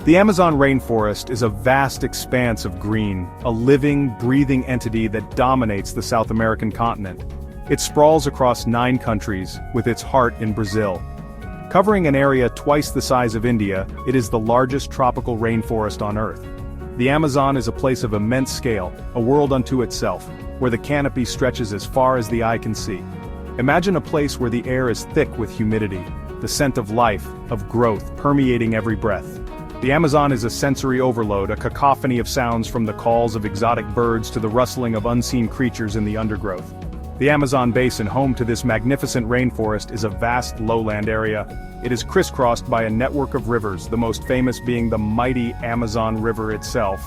The Amazon rainforest is a vast expanse of green, a living, breathing entity that dominates the South American continent. It sprawls across 9 countries, with its heart in Brazil. Covering an area twice the size of India, it is the largest tropical rainforest on Earth. The Amazon is a place of immense scale, a world unto itself, where the canopy stretches as far as the eye can see. Imagine a place where the air is thick with humidity, the scent of life, of growth, permeating every breath. The Amazon is a sensory overload, a cacophony of sounds from the calls of exotic birds to the rustling of unseen creatures in the undergrowth. The Amazon basin, home to this magnificent rainforest, is a vast lowland area. It is crisscrossed by a network of rivers, the most famous being the mighty Amazon River itself.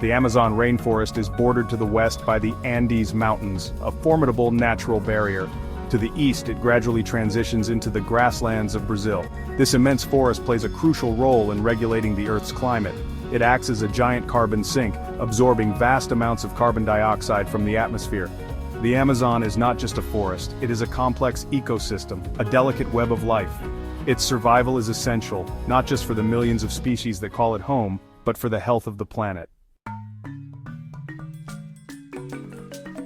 The Amazon rainforest is bordered to the west by the Andes Mountains, a formidable natural barrier. To the east, it gradually transitions into the grasslands of Brazil. This immense forest plays a crucial role in regulating the Earth's climate. It acts as a giant carbon sink, absorbing vast amounts of carbon dioxide from the atmosphere. The Amazon is not just a forest, it is a complex ecosystem, a delicate web of life. Its survival is essential, not just for the millions of species that call it home, but for the health of the planet.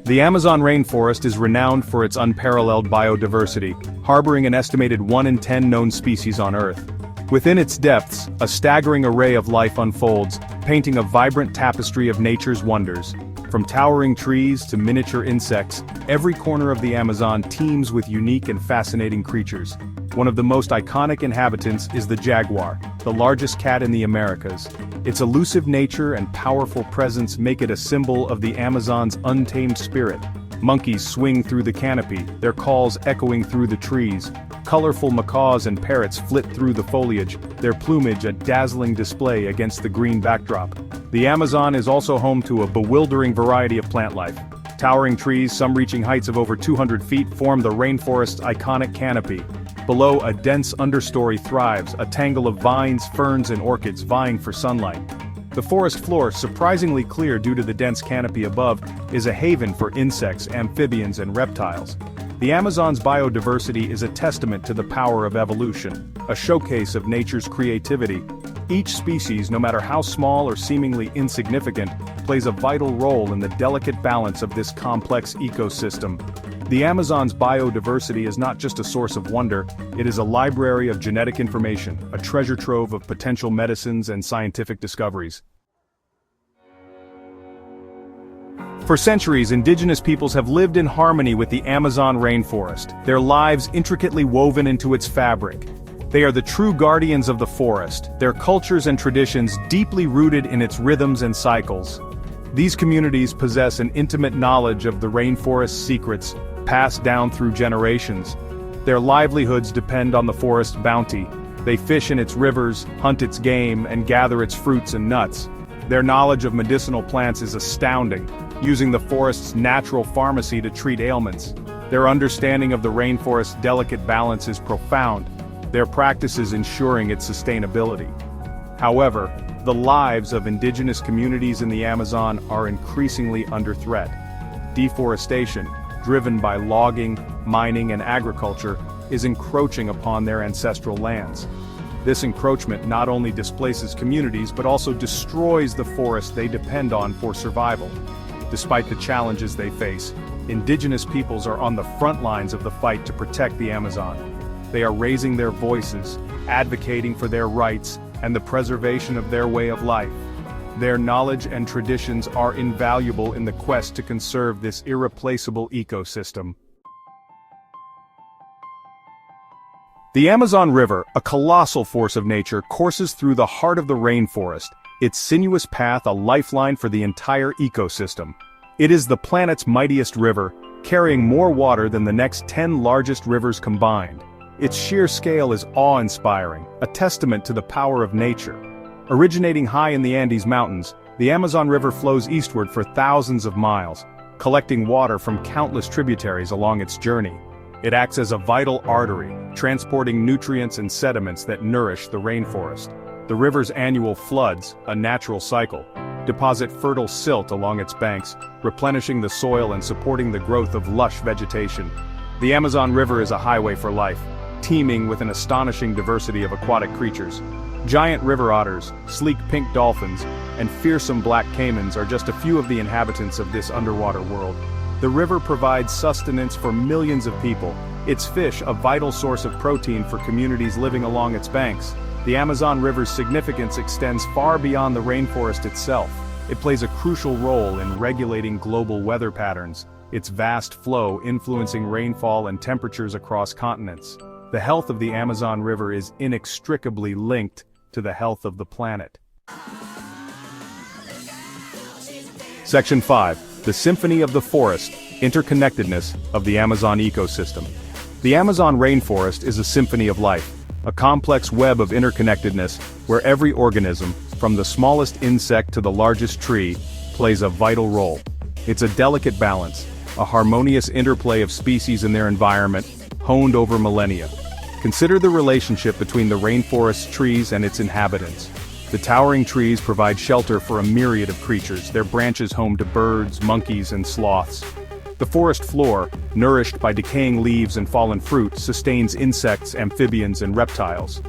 The Amazon rainforest is renowned for its unparalleled biodiversity, harboring an estimated 1 in 10 known species on Earth. Within its depths, a staggering array of life unfolds, painting a vibrant tapestry of nature's wonders. From towering trees to miniature insects, every corner of the Amazon teems with unique and fascinating creatures. One of the most iconic inhabitants is the jaguar, the largest cat in the Americas. Its elusive nature and powerful presence make it a symbol of the Amazon's untamed spirit. Monkeys swing through the canopy, their calls echoing through the trees. Colorful macaws and parrots flit through the foliage, their plumage a dazzling display against the green backdrop. The Amazon is also home to a bewildering variety of plant life. Towering trees, some reaching heights of over 200 feet, form the rainforest's iconic canopy. Below, a dense understory thrives, a tangle of vines, ferns and orchids vying for sunlight. The forest floor, surprisingly clear due to the dense canopy above, is a haven for insects, amphibians and reptiles. The Amazon's biodiversity is a testament to the power of evolution, a showcase of nature's creativity. Each species, no matter how small or seemingly insignificant, plays a vital role in the delicate balance of this complex ecosystem. The Amazon's biodiversity is not just a source of wonder, it is a library of genetic information, a treasure trove of potential medicines and scientific discoveries. For centuries, indigenous peoples have lived in harmony with the Amazon rainforest, their lives intricately woven into its fabric. They are the true guardians of the forest, their cultures and traditions deeply rooted in its rhythms and cycles. These communities possess an intimate knowledge of the rainforest's secrets, passed down through generations. Their livelihoods depend on the forest's bounty. They fish in its rivers, hunt its game, and gather its fruits and nuts. Their knowledge of medicinal plants is astounding, using the forest's natural pharmacy to treat ailments. Their understanding of the rainforest's delicate balance is profound, their practices ensuring its sustainability. However, the lives of indigenous communities in the Amazon are increasingly under threat. Deforestation, driven by logging, mining and agriculture, is encroaching upon their ancestral lands. This encroachment not only displaces communities but also destroys the forest they depend on for survival. Despite the challenges they face, indigenous peoples are on the front lines of the fight to protect the Amazon. They are raising their voices, advocating for their rights and the preservation of their way of life. Their knowledge and traditions are invaluable in the quest to conserve this irreplaceable ecosystem. The Amazon River, a colossal force of nature, courses through the heart of the rainforest, its sinuous path a lifeline for the entire ecosystem. It is the planet's mightiest river, carrying more water than the next 10 largest rivers combined. Its sheer scale is awe-inspiring, a testament to the power of nature. Originating high in the Andes Mountains, the Amazon River flows eastward for thousands of miles, collecting water from countless tributaries along its journey. It acts as a vital artery, transporting nutrients and sediments that nourish the rainforest. The river's annual floods, a natural cycle, deposit fertile silt along its banks, replenishing the soil and supporting the growth of lush vegetation. The Amazon River is a highway for life, teeming with an astonishing diversity of aquatic creatures. Giant river otters, sleek pink dolphins, and fearsome black caimans are just a few of the inhabitants of this underwater world. The river provides sustenance for millions of people, its fish a vital source of protein for communities living along its banks. The Amazon River's significance extends far beyond the rainforest itself. It plays a crucial role in regulating global weather patterns, its vast flow influencing rainfall and temperatures across continents. The health of the Amazon River is inextricably linked to the health of the planet. Section 5. The Symphony of the Forest, Interconnectedness of the Amazon Ecosystem. The Amazon rainforest is a symphony of life, a complex web of interconnectedness where every organism, from the smallest insect to the largest tree, plays a vital role. It's a delicate balance, a harmonious interplay of species and their environment, honed over millennia. Consider the relationship between the rainforest's trees and its inhabitants. The towering trees provide shelter for a myriad of creatures, their branches home to birds, monkeys, and sloths. The forest floor, nourished by decaying leaves and fallen fruit, sustains insects, amphibians, and reptiles.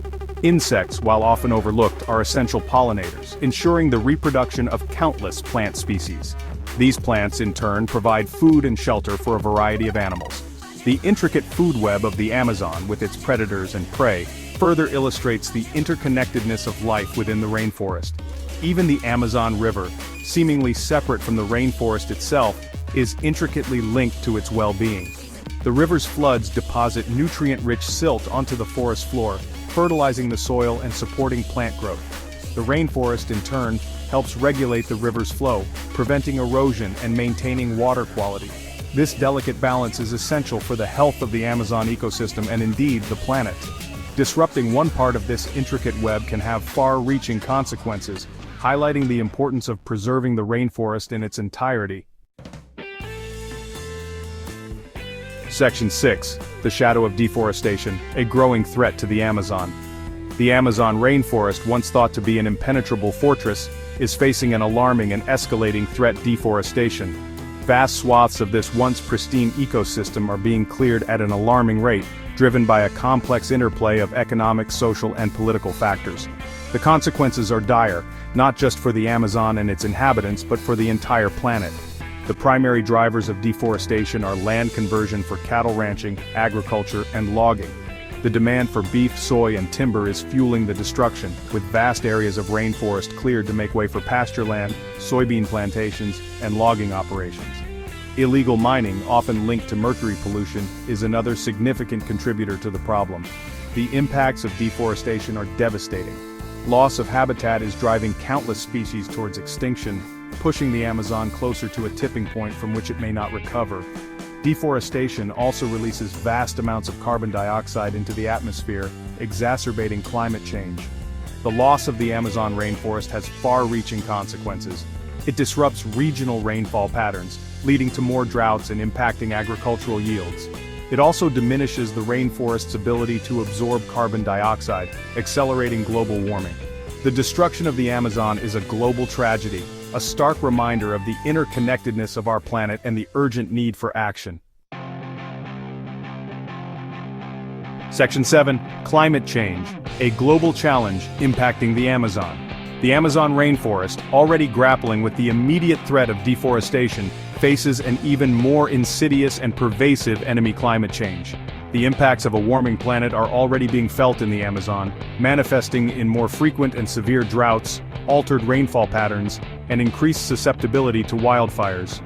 Insects, while often overlooked, are essential pollinators, ensuring the reproduction of countless plant species. These plants, in turn, provide food and shelter for a variety of animals. The intricate food web of the Amazon, with its predators and prey, further illustrates the interconnectedness of life within the rainforest. Even the Amazon River, seemingly separate from the rainforest itself, is intricately linked to its well-being. The river's floods deposit nutrient-rich silt onto the forest floor, fertilizing the soil and supporting plant growth. The rainforest, in turn, helps regulate the river's flow, preventing erosion and maintaining water quality. This delicate balance is essential for the health of the Amazon ecosystem and indeed the planet. Disrupting one part of this intricate web can have far-reaching consequences, highlighting the importance of preserving the rainforest in its entirety. Section 6. The Shadow of Deforestation, a growing threat to the Amazon. The Amazon rainforest, once thought to be an impenetrable fortress, is facing an alarming and escalating threat: deforestation. Vast swaths of this once pristine ecosystem are being cleared at an alarming rate, driven by a complex interplay of economic, social, and political factors. The consequences are dire, not just for the Amazon and its inhabitants, but for the entire planet. The primary drivers of deforestation are land conversion for cattle ranching, agriculture, and logging. The demand for beef, soy, and timber is fueling the destruction, with vast areas of rainforest cleared to make way for pasture land, soybean plantations, and logging operations. Illegal mining, often linked to mercury pollution, is another significant contributor to the problem. The impacts of deforestation are devastating. Loss of habitat is driving countless species towards extinction, pushing the Amazon closer to a tipping point from which it may not recover. Deforestation also releases vast amounts of carbon dioxide into the atmosphere, exacerbating climate change. The loss of the Amazon rainforest has far-reaching consequences. It disrupts regional rainfall patterns, leading to more droughts and impacting agricultural yields. It also diminishes the rainforest's ability to absorb carbon dioxide, accelerating global warming. The destruction of the Amazon is a global tragedy, a stark reminder of the interconnectedness of our planet and the urgent need for action. Section 7. Climate change, a global challenge impacting the Amazon. The Amazon rainforest, already grappling with the immediate threat of deforestation, faces an even more insidious and pervasive enemy: climate change. The impacts of a warming planet are already being felt in the Amazon, manifesting in more frequent and severe droughts, altered rainfall patterns, and increased susceptibility to wildfires.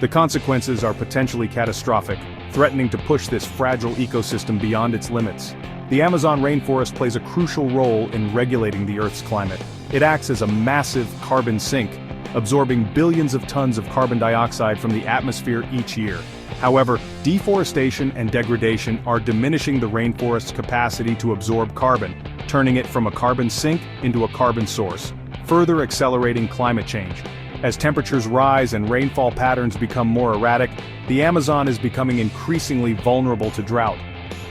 The consequences are potentially catastrophic, threatening to push this fragile ecosystem beyond its limits. The Amazon rainforest plays a crucial role in regulating the Earth's climate. It acts as a massive carbon sink, absorbing billions of tons of carbon dioxide from the atmosphere each year. However, deforestation and degradation are diminishing the rainforest's capacity to absorb carbon, turning it from a carbon sink into a carbon source, further accelerating climate change. As temperatures rise and rainfall patterns become more erratic, the Amazon is becoming increasingly vulnerable to drought.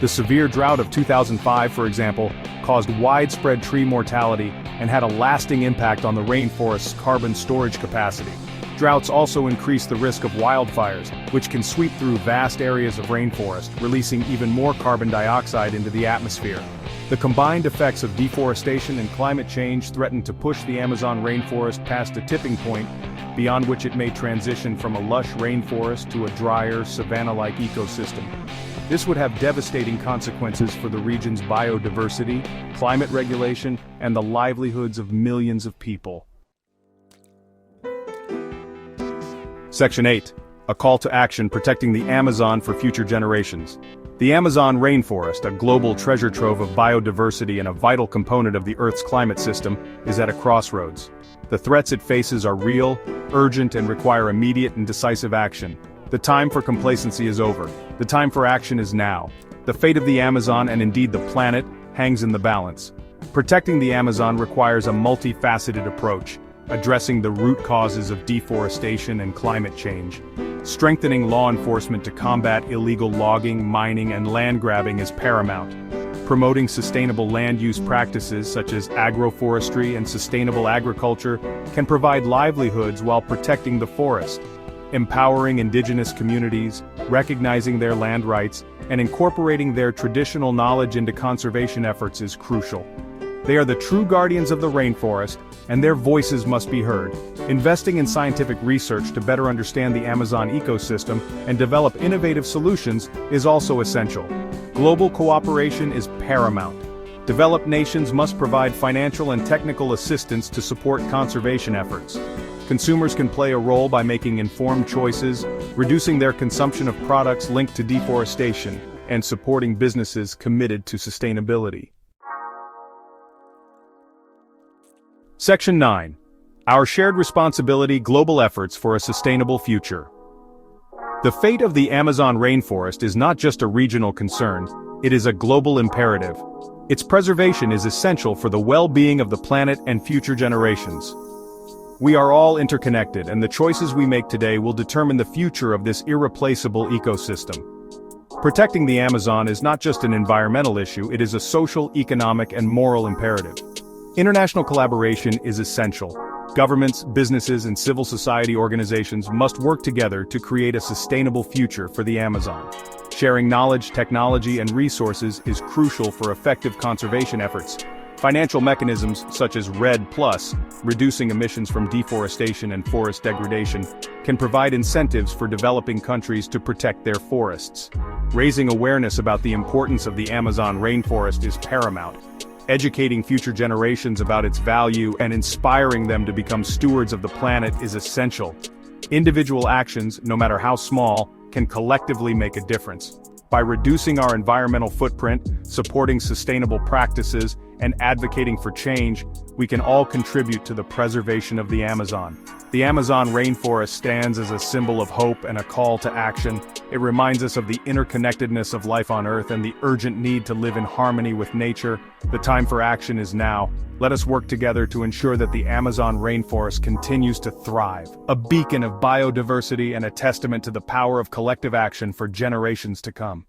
The severe drought of 2005, for example, caused widespread tree mortality and had a lasting impact on the rainforest's carbon storage capacity. Droughts also increase the risk of wildfires, which can sweep through vast areas of rainforest, releasing even more carbon dioxide into the atmosphere. The combined effects of deforestation and climate change threaten to push the Amazon rainforest past a tipping point, beyond which it may transition from a lush rainforest to a drier, savanna-like ecosystem. This would have devastating consequences for the region's biodiversity, climate regulation, and the livelihoods of millions of people. Section 8. A call to action protecting the Amazon for future generations. The Amazon rainforest, a global treasure trove of biodiversity and a vital component of the Earth's climate system, is at a crossroads. The threats it faces are real, urgent, and require immediate and decisive action. The time for complacency is over. The time for action is now. The fate of the Amazon, and indeed the planet, hangs in the balance. Protecting the Amazon requires a multifaceted approach, addressing the root causes of deforestation and climate change. Strengthening law enforcement to combat illegal logging, mining, and land grabbing is paramount. Promoting sustainable land use practices such as agroforestry and sustainable agriculture can provide livelihoods while protecting the forest. Empowering indigenous communities, recognizing their land rights, and incorporating their traditional knowledge into conservation efforts is crucial. They are the true guardians of the rainforest, and their voices must be heard. Investing in scientific research to better understand the Amazon ecosystem and develop innovative solutions is also essential. Global cooperation is paramount. Developed nations must provide financial and technical assistance to support conservation efforts. Consumers can play a role by making informed choices, reducing their consumption of products linked to deforestation, and supporting businesses committed to sustainability. Section 9. Our shared responsibility: global efforts for a sustainable future. The fate of the Amazon rainforest is not just a regional concern, it is a global imperative. Its preservation is essential for the well-being of the planet and future generations. We are all interconnected, and the choices we make today will determine the future of this irreplaceable ecosystem. Protecting the Amazon is not just an environmental issue, it is a social, economic, and moral imperative. International collaboration is essential. Governments, businesses, and civil society organizations must work together to create a sustainable future for the Amazon. Sharing knowledge, technology, and resources is crucial for effective conservation efforts. Financial mechanisms such as REDD+, reducing emissions from deforestation and forest degradation, can provide incentives for developing countries to protect their forests. Raising awareness about the importance of the Amazon rainforest is paramount. Educating future generations about its value and inspiring them to become stewards of the planet is essential. Individual actions, no matter how small, can collectively make a difference. By reducing our environmental footprint, supporting sustainable practices, and advocating for change, we can all contribute to the preservation of the Amazon. The Amazon rainforest stands as a symbol of hope and a call to action. It reminds us of the interconnectedness of life on Earth and the urgent need to live in harmony with nature. The time for action is now. Let us work together to ensure that the Amazon rainforest continues to thrive, a beacon of biodiversity and a testament to the power of collective action for generations to come.